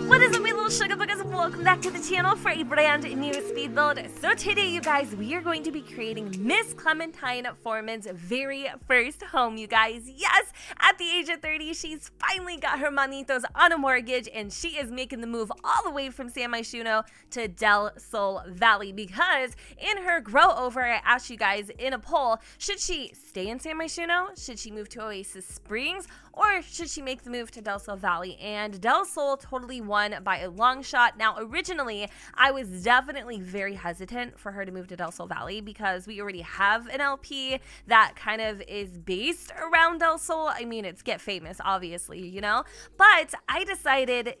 What is up, my little sugar buggers? Welcome back to the channel for a brand new speed build. So today, you guys, we are going to be creating Miss Clementine Foreman's very first home, you guys. Yes, at the age of 30, she's finally got her manitos on a mortgage, and she is making the move all the way from San Myshuno to Del Sol Valley, because in her grow over, I asked you guys in a poll, should she stay in San Myshuno? Should she move to Oasis Springs? Or should she make the move to Del Sol Valley? And Del Sol totally won by a long shot. Now, originally, I was definitely very hesitant for her to move to Del Sol Valley because we already have an LP that kind of is based around Del Sol. I mean, it's Get Famous, obviously, you know? But I decided,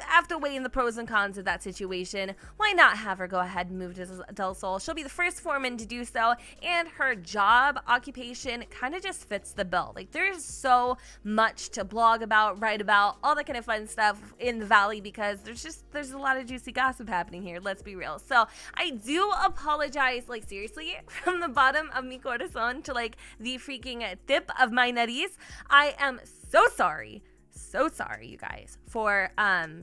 after weighing the pros and cons of that situation, why not have her go ahead and move to Del Sol? She'll be the first foreman to do so, and her job occupation kind of just fits the bill. Like, there's so much to blog about, write about, all that kind of fun stuff in the valley, because there's a lot of juicy gossip happening here, let's be real. So I do apologize, like, seriously, from the bottom of mi corazon to, like, the freaking tip of my nariz. I am so sorry, you guys, for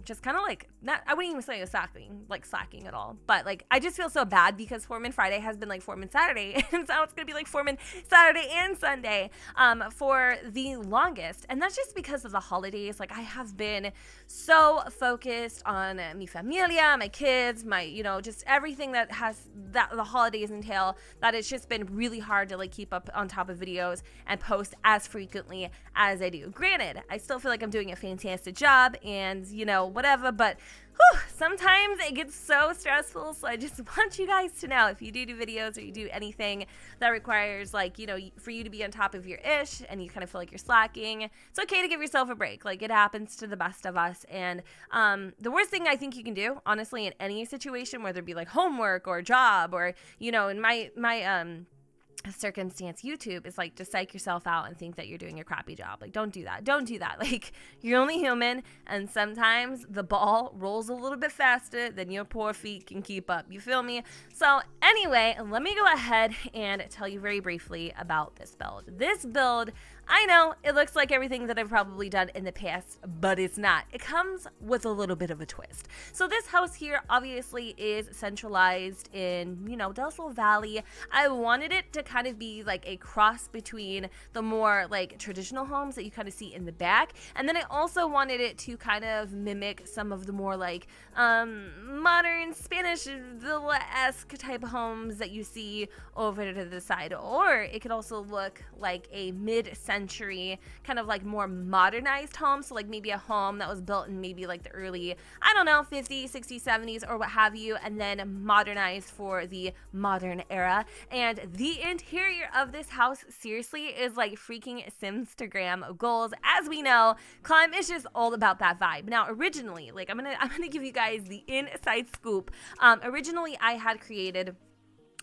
just kind of like, not, I wouldn't even say it was slacking at all, but like, I just feel so bad because Foreman Friday has been like Foreman Saturday, and so it's gonna be like Foreman Saturday and Sunday for the longest. And that's just because of the holidays. Like, I have been so focused on mi familia, my kids, my, you know, just everything that the holidays entail, that it's just been really hard to like keep up on top of videos and post as frequently as I do. Granted, I still feel like I'm doing a fantastic job and, you know, whatever, but sometimes it gets so stressful. So I just want you guys to know, if you do videos or you do anything that requires, like, you know, for you to be on top of your ish and you kind of feel like you're slacking, it's okay to give yourself a break. Like, it happens to the best of us. And the worst thing I think you can do, honestly, in any situation, whether it be like homework or job or, you know, in my circumstance, YouTube, is like to psych yourself out and think that you're doing a crappy job. Like, don't do that. Like, you're only human, and sometimes the ball rolls a little bit faster than your poor feet can keep up. You feel me? So anyway, let me go ahead and tell you very briefly about this build. This build, I know it looks like everything that I've probably done in the past, but it's not. It comes with a little bit of a twist. So this house here obviously is centralized in, you know, Del Sol Valley. I wanted it to kind of be like a cross between the more like traditional homes that you kind of see in the back, and then I also wanted it to kind of mimic some of the more like modern Spanish villa-esque type homes that you see over to the side. Or it could also look like a mid-century kind of like more modernized home, so like maybe a home that was built in maybe like the early, I don't know, 50s, 60s, 70s or what have you, and then modernized for the modern era. And the interior of this house seriously is like freaking Simstagram goals. As we know, Clem is just all about that vibe. Now, originally, like, I'm gonna give you guys the inside scoop. Originally, I had created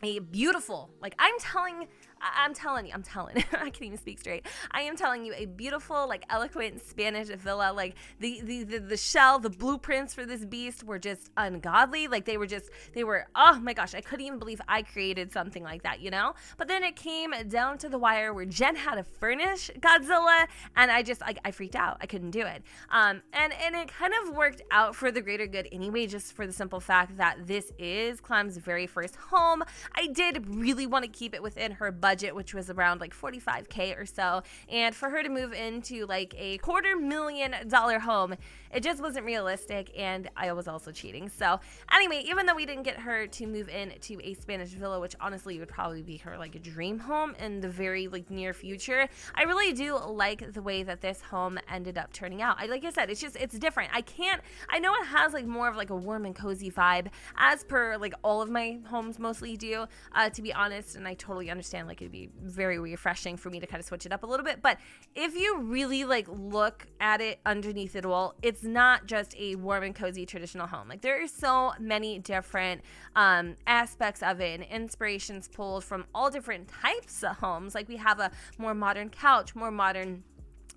a beautiful, like, I'm telling you, I can't even speak straight. I am telling you, a beautiful, like, eloquent Spanish villa. Like, the shell, the blueprints for this beast were just ungodly. Like, they were, oh my gosh, I couldn't even believe I created something like that, you know? But then it came down to the wire where Jen had to furnish Godzilla, and I just, like, I freaked out. I couldn't do it. And it kind of worked out for the greater good anyway, just for the simple fact that this is Clem's very first home. I did really want to keep it within her budget, which was around like $45K or so, and for her to move into like a $250,000 home, it just wasn't realistic, and I was also cheating. So anyway, even though we didn't get her to move into a Spanish villa, which honestly would probably be her like a dream home in the very like near future, I really do like the way that this home ended up turning out. Like I said, it's different. I know it has like more of like a warm and cozy vibe, as per like all of my homes mostly do, to be honest, and I totally understand, like, it'd be very refreshing for me to kind of switch it up a little bit. But if you really like look at it underneath it all, it's not just a warm and cozy traditional home. Like, there are so many different aspects of it and inspirations pulled from all different types of homes. Like, we have a more modern couch, more modern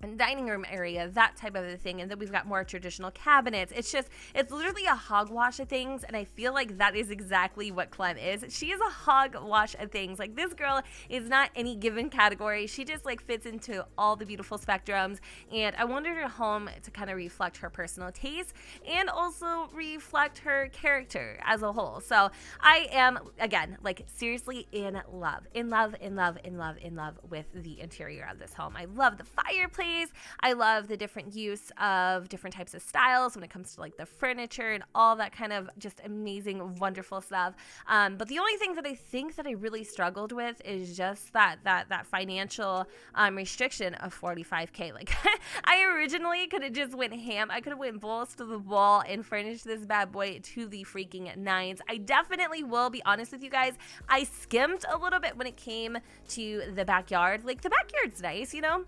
and dining room area, that type of a thing. And then we've got more traditional cabinets. It's literally a hogwash of things. And I feel like that is exactly what Clem is. She is a hogwash of things. Like, this girl is not any given category. She just like fits into all the beautiful spectrums. And I wanted her home to kind of reflect her personal taste and also reflect her character as a whole. So I am, again, like seriously in love with the interior of this home. I love the fireplace. I love the different use of different types of styles when it comes to like the furniture and all that kind of just amazing, wonderful stuff. But the only thing that I think that I really struggled with is just that financial restriction of $45K. Like, I originally could have just went ham. I could have went balls to the wall and furnished this bad boy to the freaking nines. I definitely will be honest with you guys. I skimmed a little bit when it came to the backyard. Like, the backyard's nice, you know?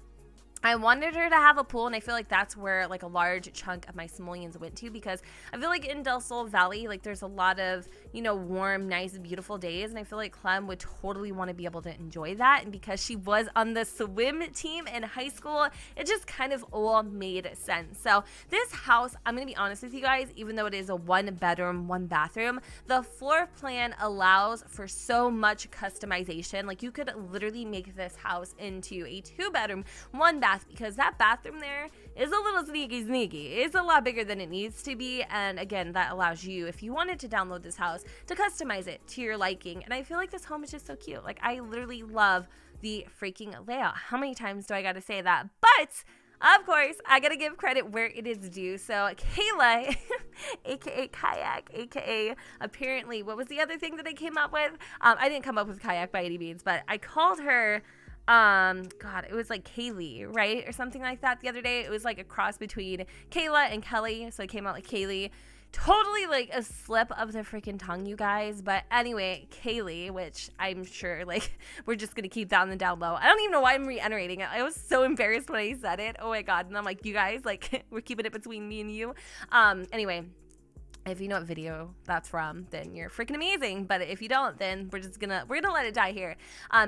I wanted her to have a pool, and I feel like that's where like a large chunk of my simoleons went to, because I feel like in Del Sol Valley, like there's a lot of, you know, warm, nice, beautiful days, and I feel like Clem would totally want to be able to enjoy that. And because she was on the swim team in high school, it just kind of all made sense. So this house, I'm gonna be honest with you guys, even though it is a 1-bedroom, 1-bathroom, the floor plan allows for so much customization. Like, you could literally make this house into a 2-bedroom, 1-bath, because that bathroom there is a little sneaky. It's a lot bigger than it needs to be. And again, that allows you, if you wanted to download this house, to customize it to your liking. And I feel like this home is just so cute. Like, I literally love the freaking layout. How many times do I gotta say that? But of course, I gotta give credit where it is due. So Kayla, aka Kayak, aka apparently, what was the other thing that I came up with? I didn't come up with Kayak by any means, but I called her God, it was like Kaylee, right? Or something like that the other day. It was like a cross between Kayla and Kelly. So it came out like Kaylee. Totally like a slip of the freaking tongue, you guys. But anyway, Kaylee, which I'm sure like we're just going to keep that on the down low. I don't even know why I'm reiterating it. I was so embarrassed when I said it. Oh my God. And I'm like, you guys, like we're keeping it between me and you. Anyway. If you know what video that's from, then you're freaking amazing. But if you don't, then we're gonna let it die here.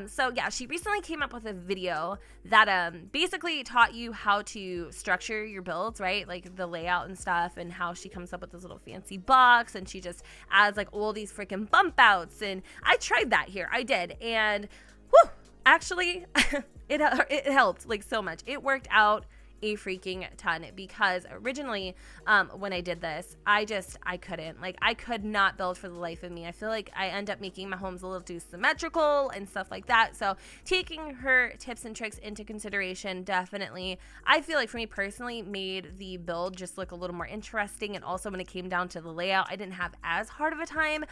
So yeah, she recently came up with a video that basically taught you how to structure your builds, right? Like the layout and stuff, and how she comes up with this little fancy box, and she just adds like all these freaking bump outs. And I tried that here. I did, and whew, actually, it helped like so much. It worked out a freaking ton, because originally when I did this, I could not build for the life of me. I feel like I end up making my homes a little too symmetrical and stuff like that. So taking her tips and tricks into consideration definitely, I feel like for me personally, made the build just look a little more interesting. And also when it came down to the layout, I didn't have as hard of a time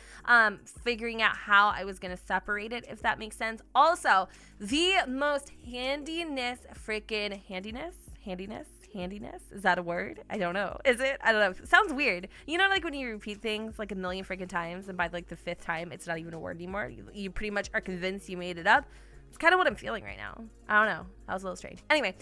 figuring out how I was going to separate it, if that makes sense. Also, the most handiness, is that a word? I don't know. Is it? I don't know. It sounds weird. You know, like when you repeat things like a million freaking times, and by like the 5th time, it's not even a word anymore. You pretty much are convinced you made it up. It's kind of what I'm feeling right now. I don't know. That was a little strange. Anyway,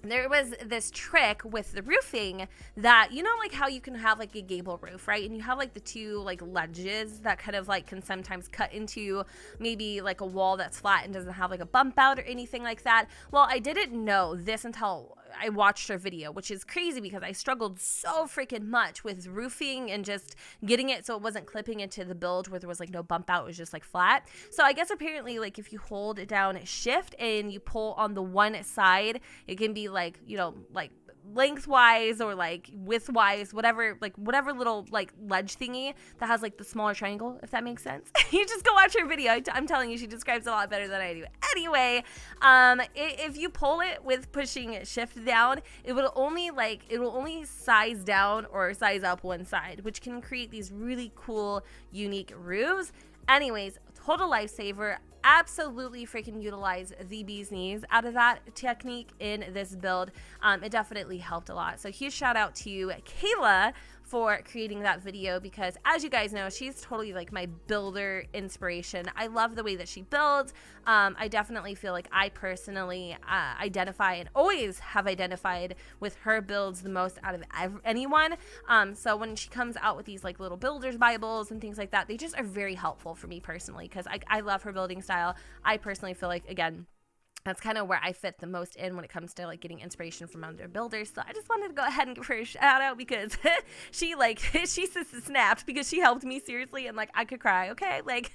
there was this trick with the roofing that, you know, like how you can have like a gable roof, right? And you have like the 2 like ledges that kind of like can sometimes cut into maybe like a wall that's flat and doesn't have like a bump out or anything like that. Well, I didn't know this until I watched her video, which is crazy because I struggled so freaking much with roofing and just getting it so it wasn't clipping into the build where there was like no bump out. It was just like flat. So I guess apparently like if you hold it down shift and you pull on the one side, it can be like, you know, like lengthwise or like widthwise, whatever little like ledge thingy that has like the smaller triangle, if that makes sense. You just go watch her video. I'm telling you, she describes it a lot better than I do. Anyway, if you pull it with pushing shift down, it will only size down or size up one side, which can create these really cool, unique roofs. Anyways, total lifesaver. Absolutely freaking utilize the bee's knees out of that technique in this build. It definitely helped a lot. So huge shout out to Kayla for creating that video, because as you guys know, she's totally like my builder inspiration. I love the way that she builds. I definitely feel like I personally identify and always have identified with her builds the most out of anyone. So when she comes out with these like little builder's Bibles and things like that, they just are very helpful for me personally, because I love her building style. I personally feel like, again, That's kind of where I fit the most in when it comes to like getting inspiration from other builders. So I just wanted to go ahead and give her a shout out because she snapped because she helped me seriously, and like I could cry. Okay, like.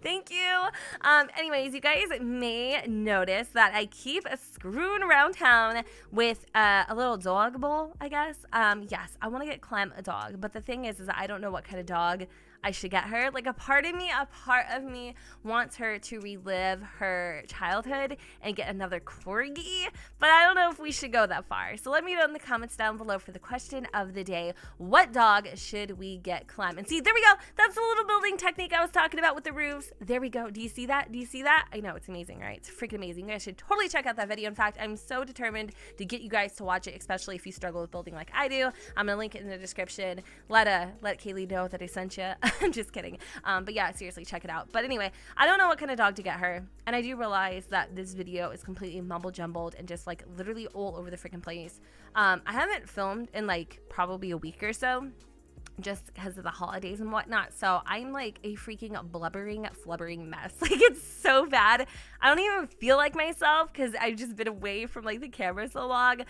Thank you. Anyways, you guys may notice that I keep screwing around town with a little dog bowl, I guess. Yes, I want to get Clem a dog, but the thing is I don't know what kind of dog I should get her. Like a part of me wants her to relive her childhood and get another corgi, but I don't know if we should go that far. So let me know in the comments down below for the question of the day: what dog should we get Clem? And see, there we go. That's the little building technique I was talking about with the roofs. There we go. Do you see that? Do you see that? I know, it's amazing, right? It's freaking amazing. You guys should totally check out that video. In fact, I'm so determined to get you guys to watch it, especially if you struggle with building like I do. I'm gonna link it in the description. Let Kaylee know that I sent you. I'm just kidding. But yeah, seriously, check it out. But anyway, I don't know what kind of dog to get her, and I do realize that this video is completely mumble jumbled and just like literally all over the freaking place. I haven't filmed in like probably a week or so, just because of the holidays and whatnot. So I'm like a freaking flubbering mess. Like, it's so bad. I don't even feel like myself because I've just been away from like the camera so long.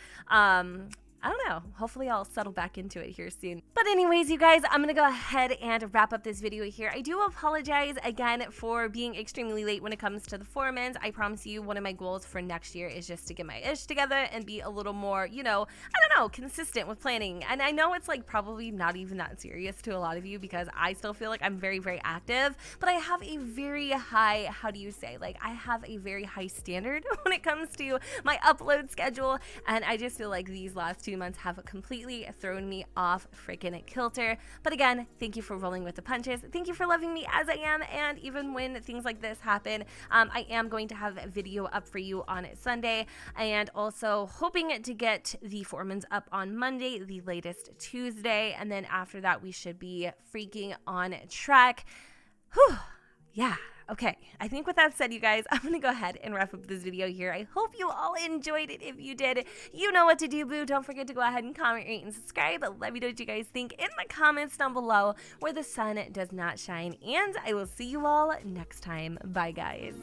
I don't know. Hopefully I'll settle back into it here soon. But anyways, you guys, I'm going to go ahead and wrap up this video here. I do apologize again for being extremely late when it comes to the Foremans. I promise you one of my goals for next year is just to get my ish together and be a little more, you know, I don't know, consistent with planning. And I know it's like probably not even that serious to a lot of you because I still feel like I'm very, very active, but I have a very high, how do you say, like I have a very high standard when it comes to my upload schedule. And I just feel like these last 2 months have completely thrown me off freaking kilter. But again, thank you for rolling with the punches. Thank you for loving me as I am. And even when things like this happen, I am going to have a video up for you on Sunday, and also hoping to get the Foremans up on Monday, the latest Tuesday. And then after that, we should be freaking on track. Whew. Yeah. Okay, I think with that said, you guys, I'm going to go ahead and wrap up this video here. I hope you all enjoyed it. If you did, you know what to do, boo. Don't forget to go ahead and comment, rate, and subscribe. But let me know what you guys think in the comments down below where the sun does not shine. And I will see you all next time. Bye, guys.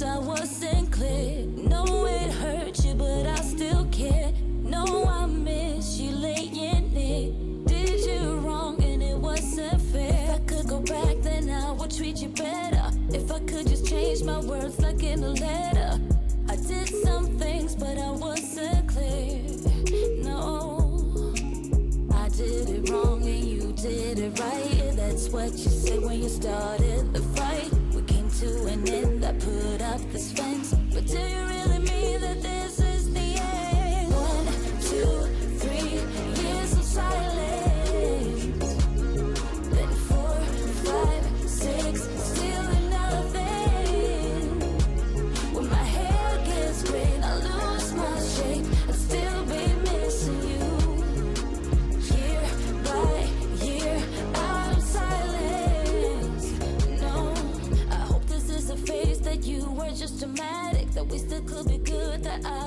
I wasn't clear. No, it hurt you, but I still care. No, I miss you laying there. Did you wrong and it wasn't fair. If I could go back, then I would treat you better. If I could just change my words like in a letter. I did some things, but I wasn't clear. No, I did it wrong and you did it right. Yeah, that's what you said when you started the fight. To an end, I put up this fence. But do you really mean that this is the end? 1, 2, 3 years of silence. Then 4, 5, 6, still nothing. When my hair gets gray and I lose my shape, I'd still be missing you. Year by year, out of silence. No, face that you were just dramatic, that we still could be good, that I